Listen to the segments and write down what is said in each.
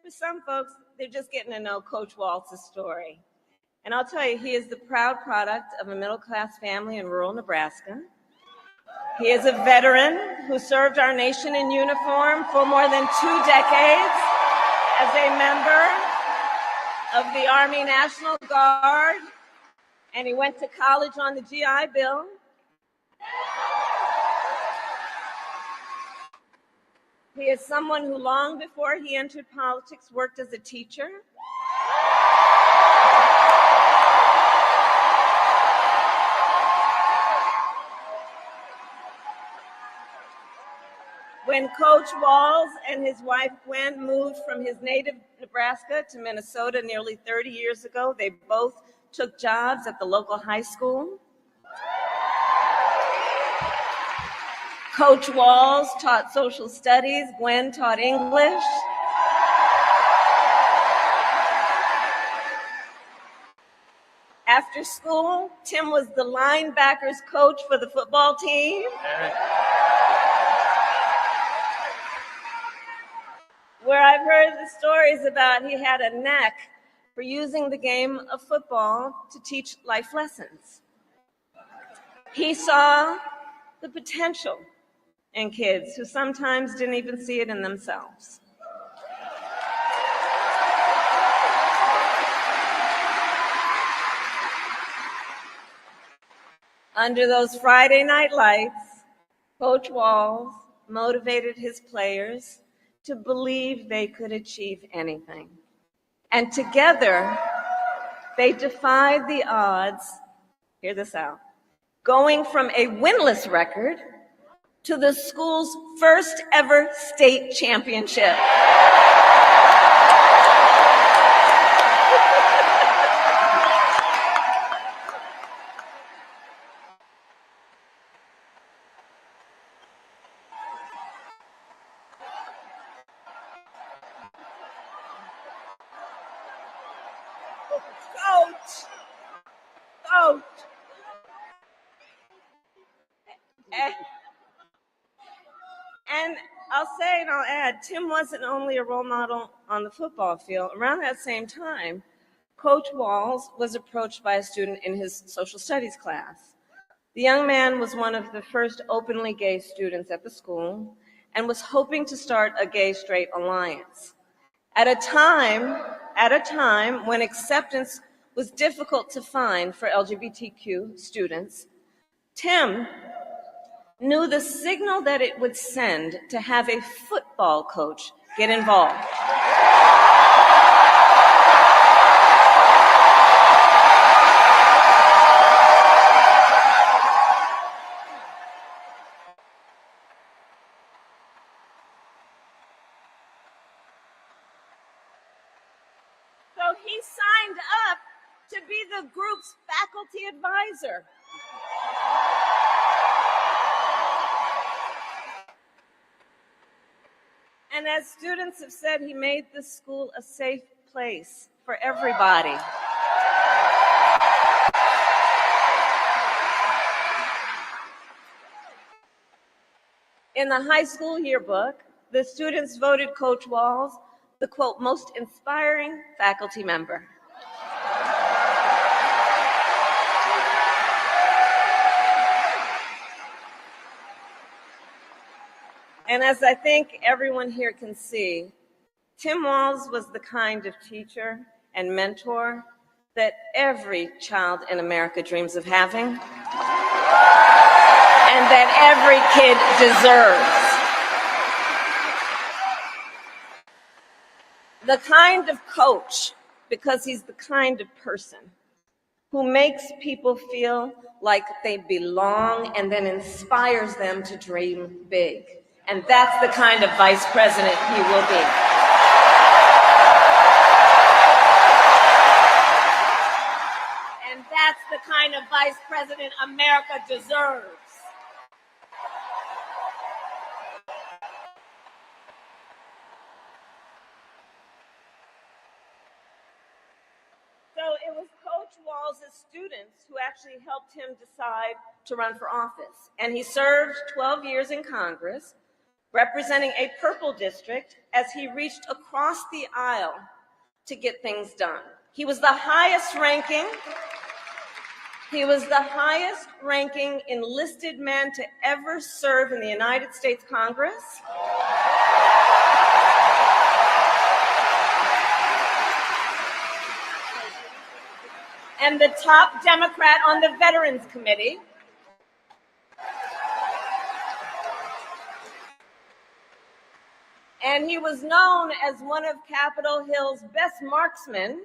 For some folks, they're just getting to know Coach Walz's story. And I'll tell you, he is the proud product of a middle-class family in rural Nebraska. He is a veteran who served our nation in uniform for more than 2 decades as a member of the Army National Guard, and he went to college on the GI Bill. He is someone who, long before he entered politics, worked as a teacher. When Coach Walz and his wife Gwen moved from his native Nebraska to Minnesota nearly 30 years ago, they both took jobs at the local high school. Coach Walz taught social studies, Gwen taught English. After school, Tim was the linebackers coach for the football team. Where I've heard the stories about he had a knack for using the game of football to teach life lessons. He saw the potential in kids who sometimes didn't even see it in themselves. Under those Friday night lights, Coach Walz motivated his players to believe they could achieve anything. And together, they defied the odds, hear this out, going from a winless record to the school's first ever state championship. Coach. And I'll say and I'll add, Tim wasn't only a role model on the football field. Around that same time, Coach Walz was approached by a student in his social studies class. The young man was one of the first openly gay students at the school and was hoping to start a gay-straight alliance. At a time when acceptance was difficult to find for LGBTQ students, Tim knew the signal that it would send to have a football coach get involved. So he signed up to be the group's faculty advisor. And as students have said, he made the school a safe place for everybody. In the high school yearbook, the students voted Coach Walz the, quote, most inspiring faculty member. And as I think everyone here can see, Tim Walz was the kind of teacher and mentor that every child in America dreams of having, and that every kid deserves. The kind of coach, because he's the kind of person who makes people feel like they belong and then inspires them to dream big. And that's the kind of vice president he will be. And that's the kind of vice president America deserves. So it was Coach Walz's students who actually helped him decide to run for office. And he served 12 years in Congress, representing a purple district as he reached across the aisle to get things done. He was the highest ranking enlisted man to ever serve in the United States Congress. And the top Democrat on the Veterans Committee. And he was known as one of Capitol Hill's best marksmen,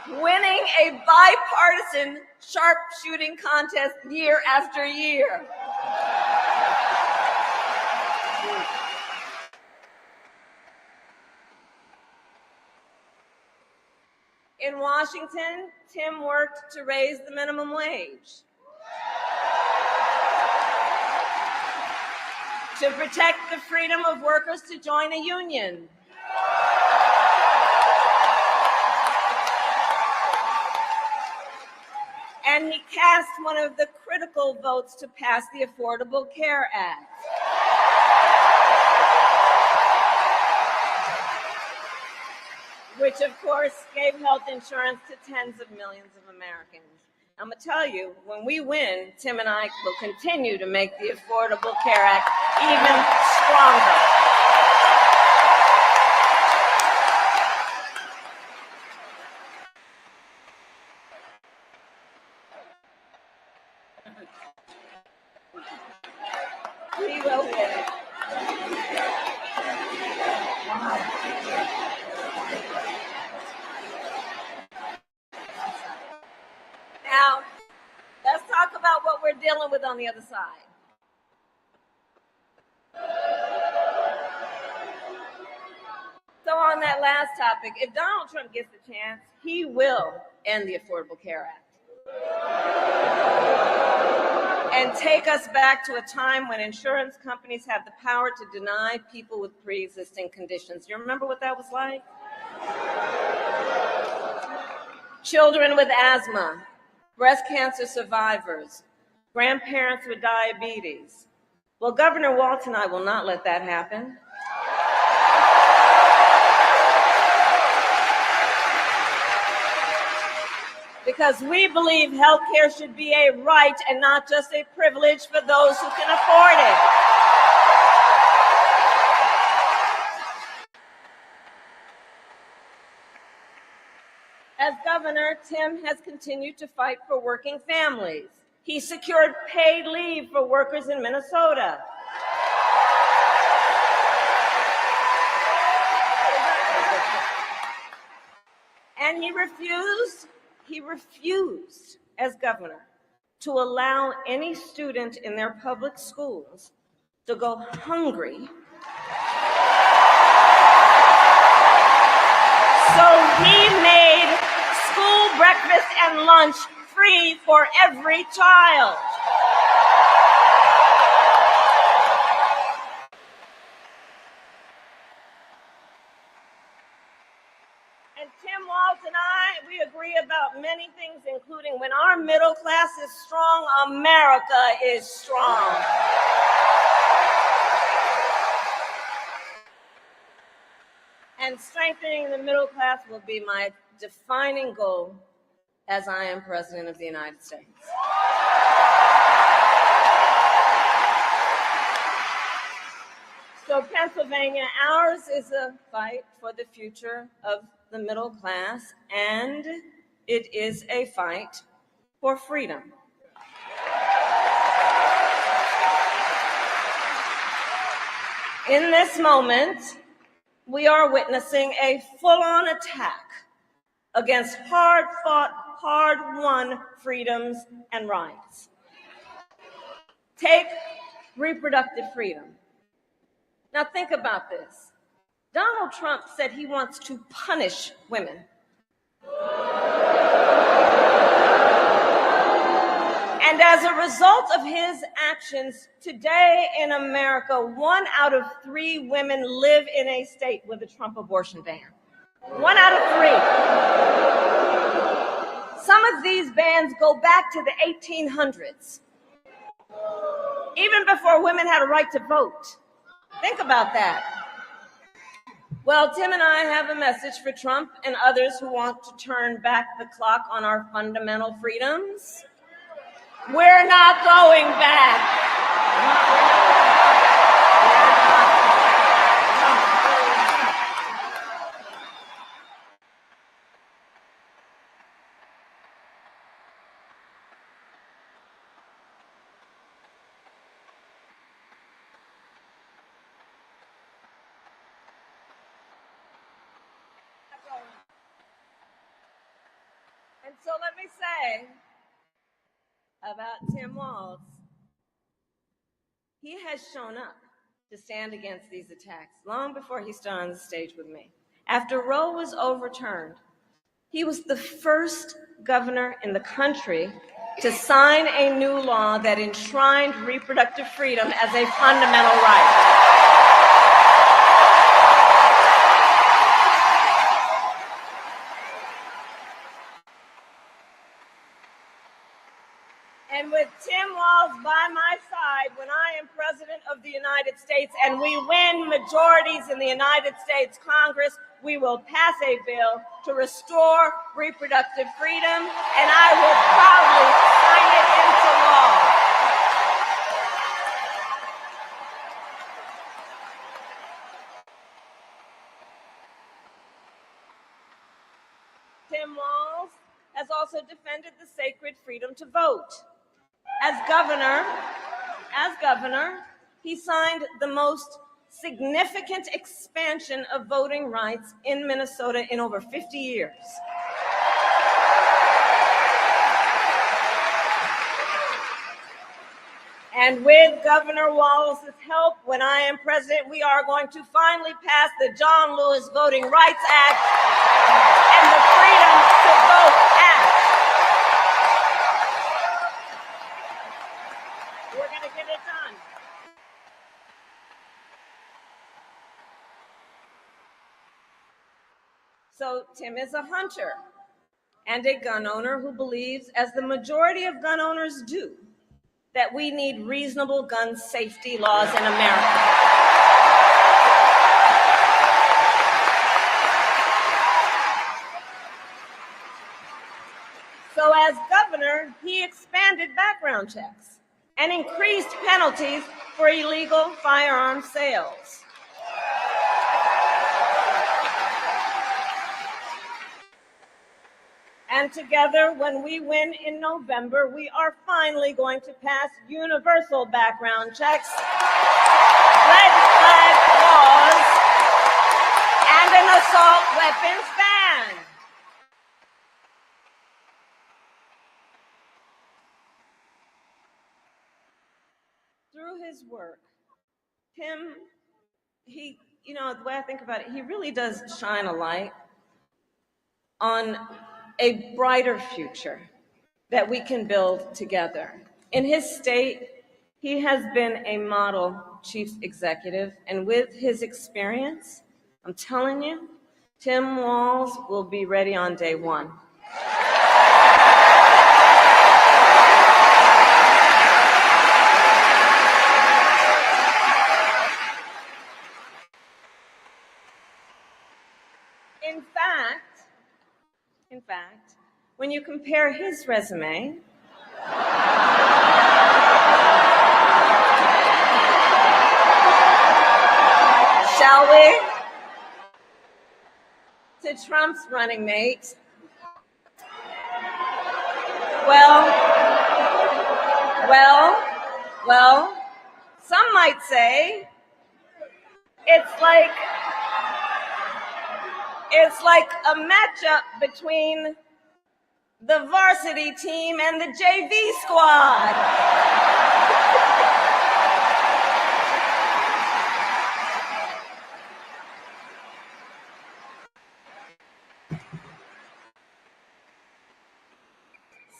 winning a bipartisan sharpshooting contest year after year. In Washington, Tim worked to raise the minimum wage, to protect the freedom of workers to join a union, and he cast one of the critical votes to pass the Affordable Care Act. Which, of course, gave health insurance to tens of millions of Americans. I'm going to tell you, when we win, Tim and I will continue to make the Affordable Care Act even stronger. We will win. Now, let's talk about what we're dealing with on the other side. So on that last topic, if Donald Trump gets the chance, he will end the Affordable Care Act and take us back to a time when insurance companies had the power to deny people with pre-existing conditions. You remember what that was like? Children with asthma, breast cancer survivors, grandparents with diabetes. Well, Governor Walz and I will not let that happen. Because we believe health care should be a right and not just a privilege for those who can afford it. As governor, Tim has continued to fight for working families. He secured paid leave for workers in Minnesota. And he refused as governor to allow any student in their public schools to go hungry. So he made school breakfast and lunch free for every child. And Tim Walz and I, we agree about many things, including when our middle class is strong, America is strong. And strengthening the middle class will be my defining goal as I am President of the United States. So Pennsylvania, ours is a fight for the future of the middle class, and it is a fight for freedom. In this moment, we are witnessing a full-on attack against hard-fought, hard-won freedoms and rights. Take reproductive freedom. Now think about this. Donald Trump said he wants to punish women. And as a result of his actions, today in America, 1 out of 3 women live in a state with a Trump abortion ban. 1 out of 3. Some of these bans go back to the 1800s. even before women had a right to vote. Think about that. Well, Tim and I have a message for Trump and others who want to turn back the clock on our fundamental freedoms. We're not going back. And so let me say about Tim Walz, he has shown up to stand against these attacks long before he stood on the stage with me. After Roe was overturned, he was the first governor in the country to sign a new law that enshrined reproductive freedom as a fundamental right. And with Tim Walz by my side, when I am President of the United States and we win majorities in the United States Congress, we will pass a bill to restore reproductive freedom, and I will proudly sign it into law. Tim Walz has also defended the sacred freedom to vote. As governor, he signed the most significant expansion of voting rights in Minnesota in over 50 years. And with Governor Walz's help, when I am president, we are going to finally pass the John Lewis Voting Rights Act and the Freedom to Vote Act. We're going to get it done. So Tim is a hunter and a gun owner who believes, as the majority of gun owners do, that we need reasonable gun safety laws in America. So as governor, he expanded background checks and increased penalties for illegal firearm sales. And together, when we win in November, we are finally going to pass universal background checks, red flag laws, and an assault weapons ban. Through his work, Tim, the way I think about it, he really does shine a light on a brighter future that we can build together. In his state, he has been a model chief executive, and with his experience, I'm telling you, Tim Walz will be ready on day one. In fact, when you compare his resume shall we, to Trump's running mate, well, some might say it's like a matchup between the varsity team and the JV squad.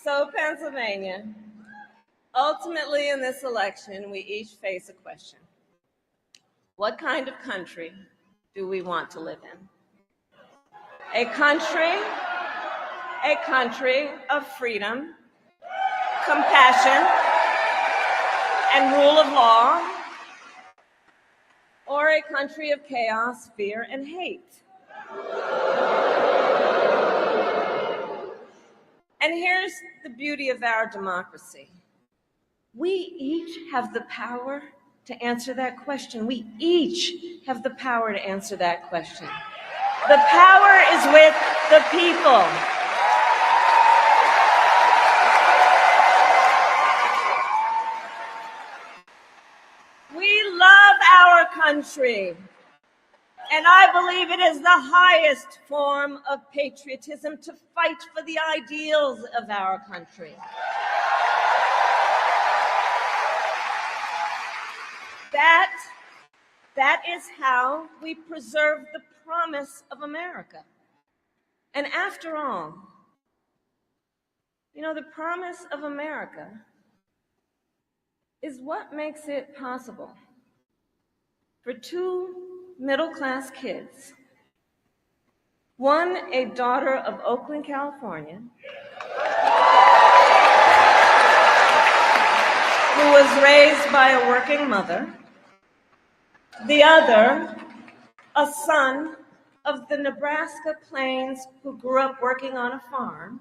So, Pennsylvania, ultimately in this election, we each face a question. What kind of country do we want to live in? A country of freedom, compassion, and rule of law, or a country of chaos, fear, and hate. And here's the beauty of our democracy. We each have the power to answer that question. We each have the power to answer that question. The power is with the people. We love our country, and I believe it is the highest form of patriotism to fight for the ideals of our country. That is how we preserve the promise of America. And after all, the promise of America is what makes it possible for two middle-class kids, one a daughter of Oakland, California, who was raised by a working mother, the other a son of the Nebraska plains who grew up working on a farm.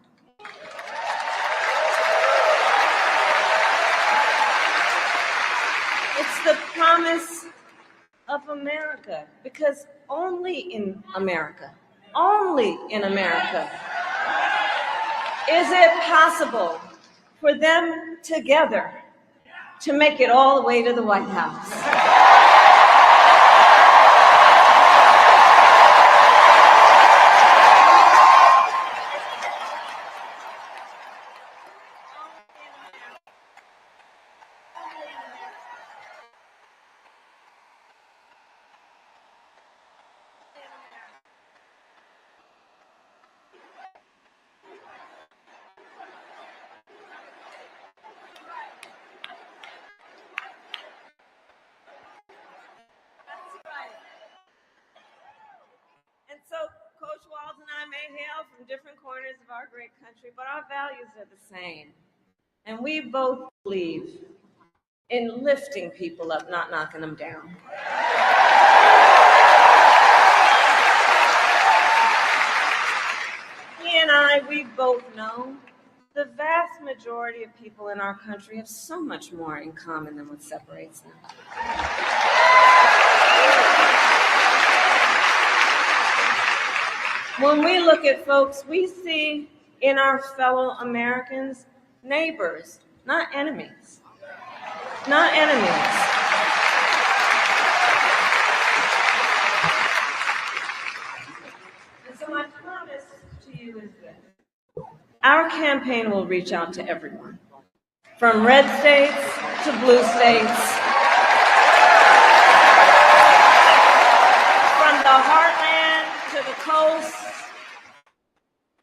It's the promise of America, because only in America is it possible for them together to make it all the way to the White House. And so Coach Walz and I may hail from different corners of our great country, but our values are the same. And we both believe in lifting people up, not knocking them down. He and I, we both know the vast majority of people in our country have so much more in common than what separates them. When we look at folks, we see in our fellow Americans neighbors, not enemies. Not enemies. And so my promise to you is this. Our campaign will reach out to everyone, from red states to blue states, from the heartland to the coast,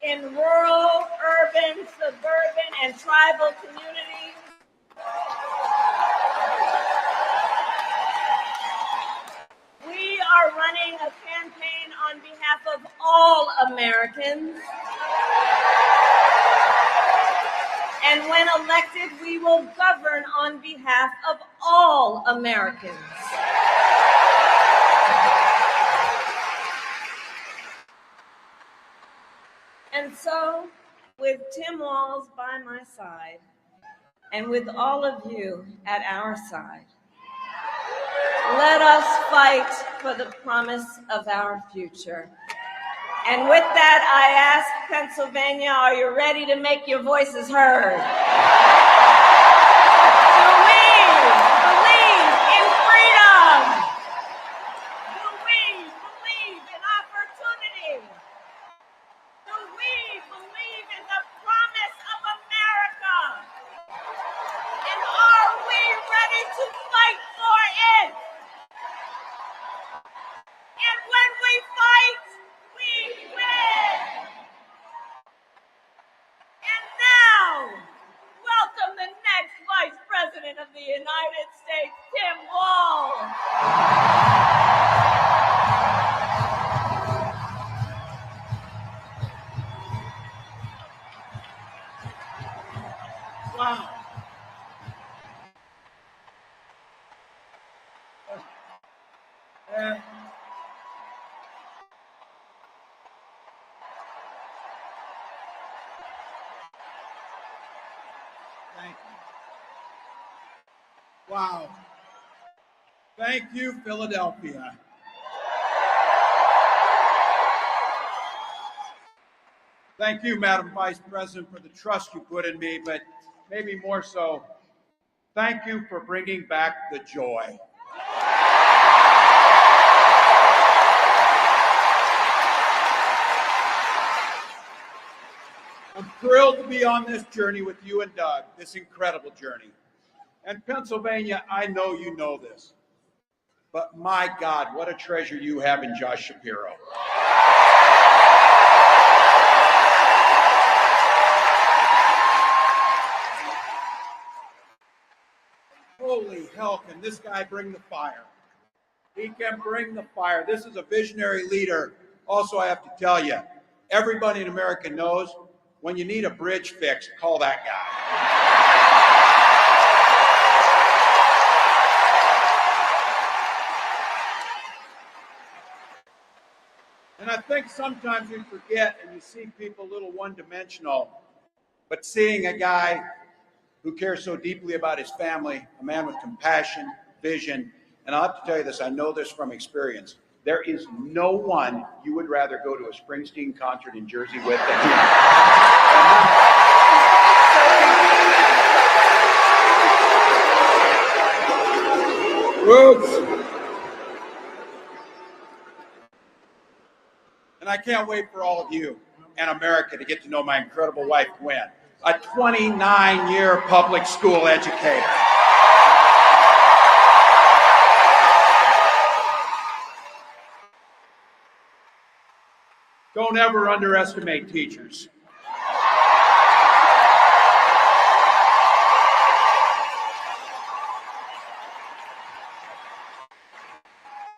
in rural, urban, suburban, and tribal communities. We are running a campaign on behalf of all Americans. And when elected, we will govern on behalf of all Americans. And so, with Tim Walz by my side, and with all of you at our side, let us fight for the promise of our future. And with that, I ask Pennsylvania, are you ready to make your voices heard? Do we believe in freedom? Do we believe in opportunity? Do we believe in the promise of America? And are we ready to fight for it? And when we fight, we win. And now, welcome the next Vice President of the United States, Tim Walz. Wow. Thank you. Wow. Thank you, Philadelphia. Thank you, Madam Vice President, for the trust you put in me, but maybe more so, thank you for bringing back the joy. I'm thrilled to be on this journey with you and Doug, this incredible journey. And Pennsylvania, I know you know this, but my God, what a treasure you have in Josh Shapiro. Holy hell, can this guy bring the fire? He can bring the fire. This is a visionary leader. Also, I have to tell you, everybody in America knows when you need a bridge fixed, call that guy. And I think sometimes we forget and you see people a little one-dimensional, but seeing a guy who cares so deeply about his family, a man with compassion, vision, and I'll have to tell you this, I know this from experience. There is no one you would rather go to a Springsteen concert in Jersey with than him. Oops. And I can't wait for all of you and America to get to know my incredible wife, Gwen, a 29-year public school educator. Don't ever underestimate teachers.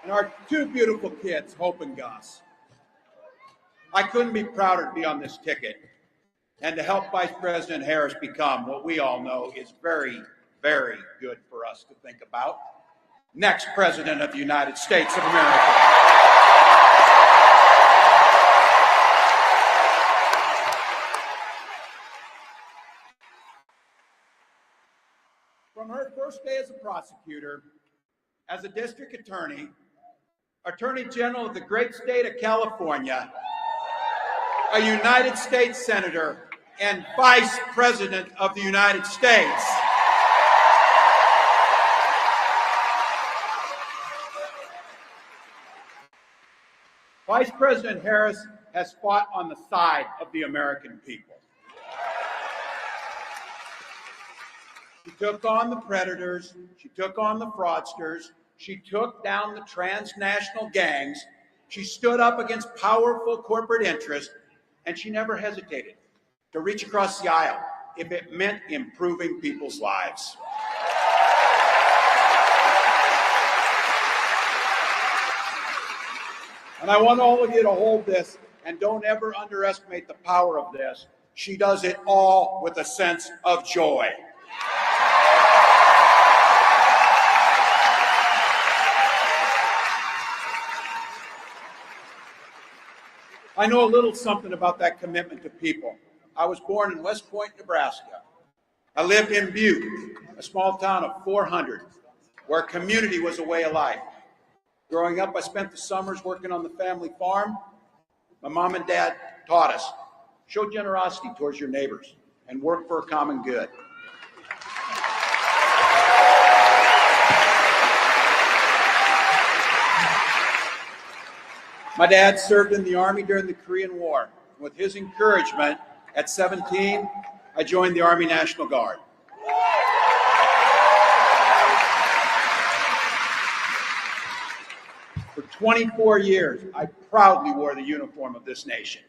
And our two beautiful kids, Hope and Gus. I couldn't be prouder to be on this ticket and to help Vice President Harris become what we all know is very, very good for us to think about. Next President of the United States of America. From her first day as a prosecutor, as a district attorney, Attorney General of the great state of California, a United States Senator, and Vice President of the United States. Vice President Harris has fought on the side of the American people. She took on the predators, she took on the fraudsters, she took down the transnational gangs, she stood up against powerful corporate interests, and she never hesitated to reach across the aisle if it meant improving people's lives. And I want all of you to hold this and don't ever underestimate the power of this. She does it all with a sense of joy. I know a little something about that commitment to people. I was born in West Point, Nebraska. I lived in Butte, a small town of 400, where community was a way of life. Growing up, I spent the summers working on the family farm. My mom and dad taught us, show generosity towards your neighbors and work for a common good. My dad served in the Army during the Korean War. With his encouragement, at 17, I joined the Army National Guard. For 24 years, I proudly wore the uniform of this nation.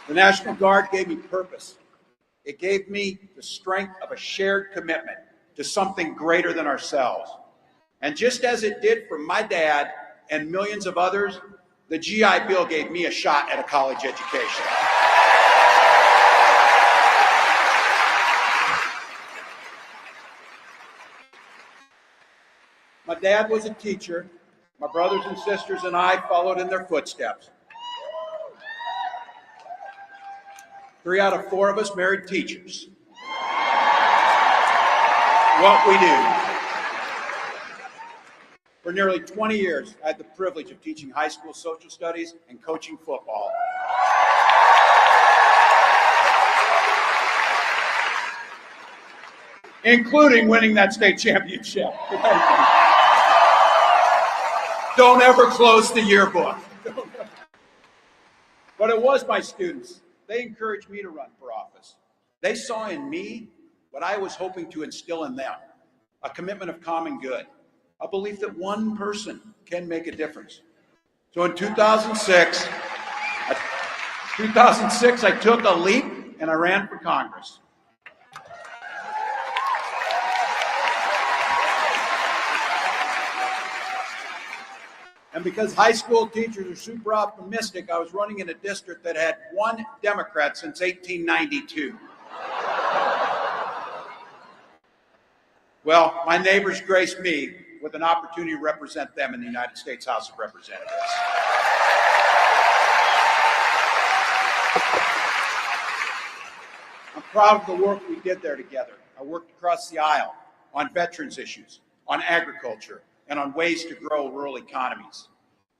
The National Guard gave me purpose. It gave me the strength of a shared commitment to something greater than ourselves. And just as it did for my dad and millions of others, the GI Bill gave me a shot at a college education. My dad was a teacher. My brothers and sisters and I followed in their footsteps. 3 out of 4 of us married teachers. What we do. For nearly 20 years, I had the privilege of teaching high school social studies and coaching football. Including winning that state championship. Don't ever close the yearbook. But it was my students. They encouraged me to run for office. They saw in me what I was hoping to instill in them, a commitment of common good, a belief that one person can make a difference. So in 2006, I took a leap and I ran for Congress. And because high school teachers are super optimistic, I was running in a district that had 1 Democrat since 1892. Well, my neighbors graced me with an opportunity to represent them in the United States House of Representatives. I'm proud of the work we did there together. I worked across the aisle on veterans issues, on agriculture, and on ways to grow rural economies.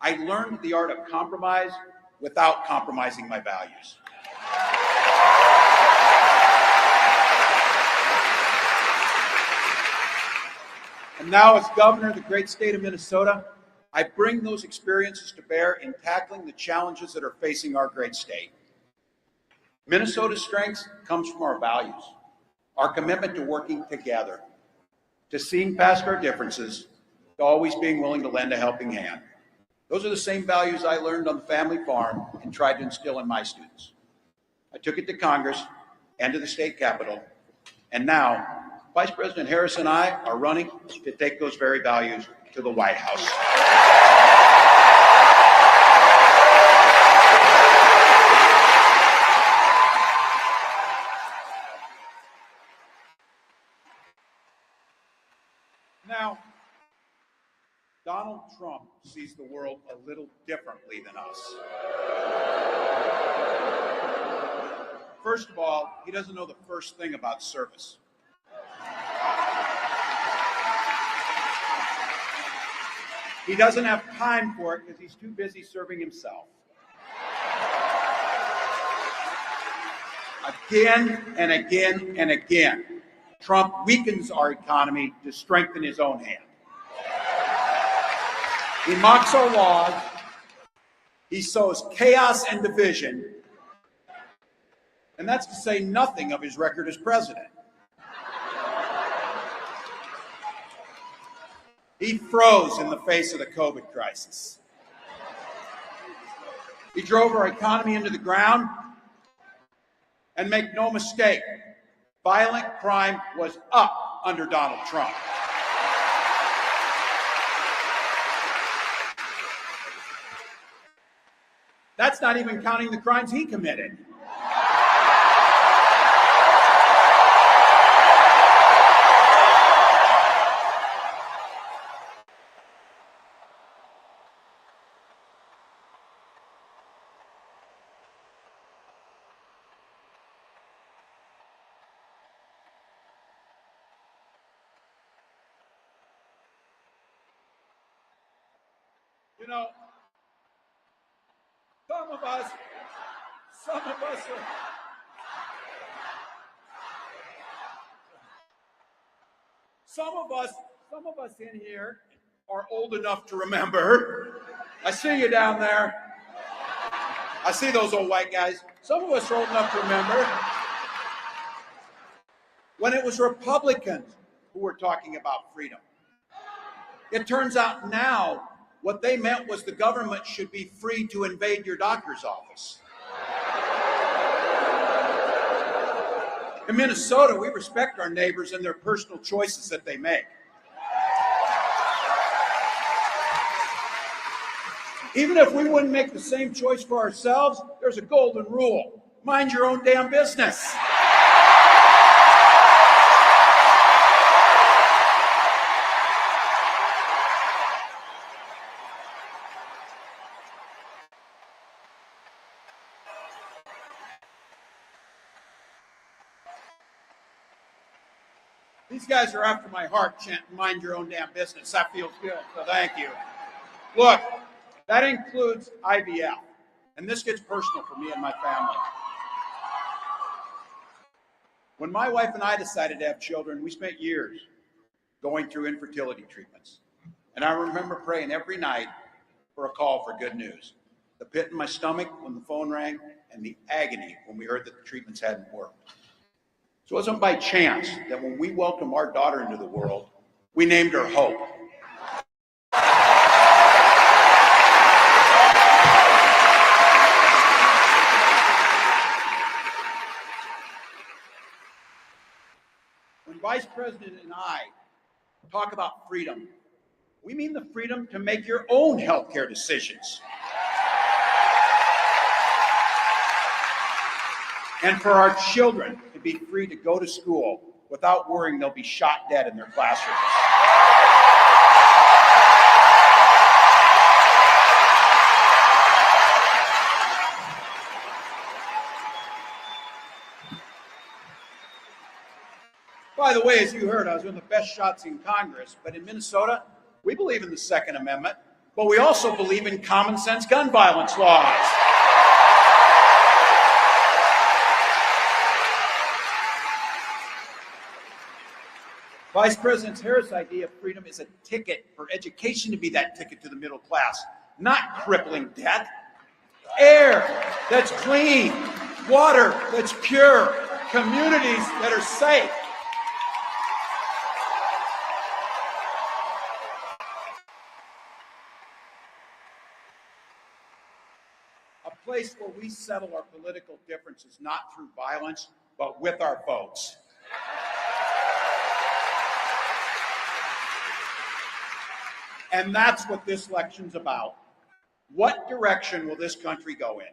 I learned the art of compromise without compromising my values. And now, as governor of the great state of Minnesota, I bring those experiences to bear in tackling the challenges that are facing our great state. Minnesota's strength comes from our values, our commitment to working together, to seeing past our differences, to always being willing to lend a helping hand. Those are the same values I learned on the family farm and tried to instill in my students. I took it to Congress and to the state capitol, and now Vice President Harris and I are running to take those very values to the White House. Now, Donald Trump sees the world a little differently than us. First of all, he doesn't know the first thing about service. He doesn't have time for it because he's too busy serving himself. Again and again and again, Trump weakens our economy to strengthen his own hand. He mocks our laws. He sows chaos and division. And that's to say nothing of his record as president. He froze in the face of the COVID crisis. He drove our economy into the ground. And make no mistake, violent crime was up under Donald Trump. That's not even counting the crimes he committed. You know, some of us in here are old enough to remember. I see you down there. I see those old white guys. Some of us are old enough to remember when it was Republicans who were talking about freedom. It turns out now what they meant was the government should be free to invade your doctor's office. In Minnesota, we respect our neighbors and their personal choices that they make. Even if we wouldn't make the same choice for ourselves, there's a golden rule. Mind your own damn business. These guys are after my heart, chanting, mind your own damn business. That feels good, so thank you. Look, that includes IVF, and this gets personal for me and my family. When my wife and I decided to have children, we spent years going through infertility treatments. And I remember praying every night for a call for good news. The pit in my stomach when the phone rang, and the agony when we heard that the treatments hadn't worked. So it wasn't by chance that when we welcomed our daughter into the world, we named her Hope. When Vice President and I talk about freedom, we mean the freedom to make your own healthcare decisions. And for our children to be free to go to school without worrying they'll be shot dead in their classrooms. By the way, as you heard, I was one of the best shots in Congress, but in Minnesota, we believe in the Second Amendment, but we also believe in common sense gun violence laws. Vice President Harris' idea of freedom is a ticket for education to be that ticket to the middle class, not crippling debt. Air that's clean, water that's pure, communities that are safe. A place where we settle our political differences not through violence, but with our votes. And that's what this election's about. What direction will this country go in?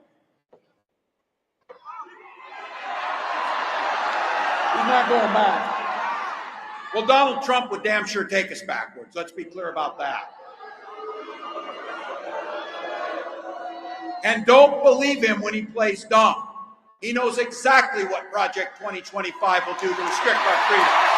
He's not going back. Well, Donald Trump would damn sure take us backwards. Let's be clear about that. And don't believe him when he plays dumb. He knows exactly what Project 2025 will do to restrict our freedom.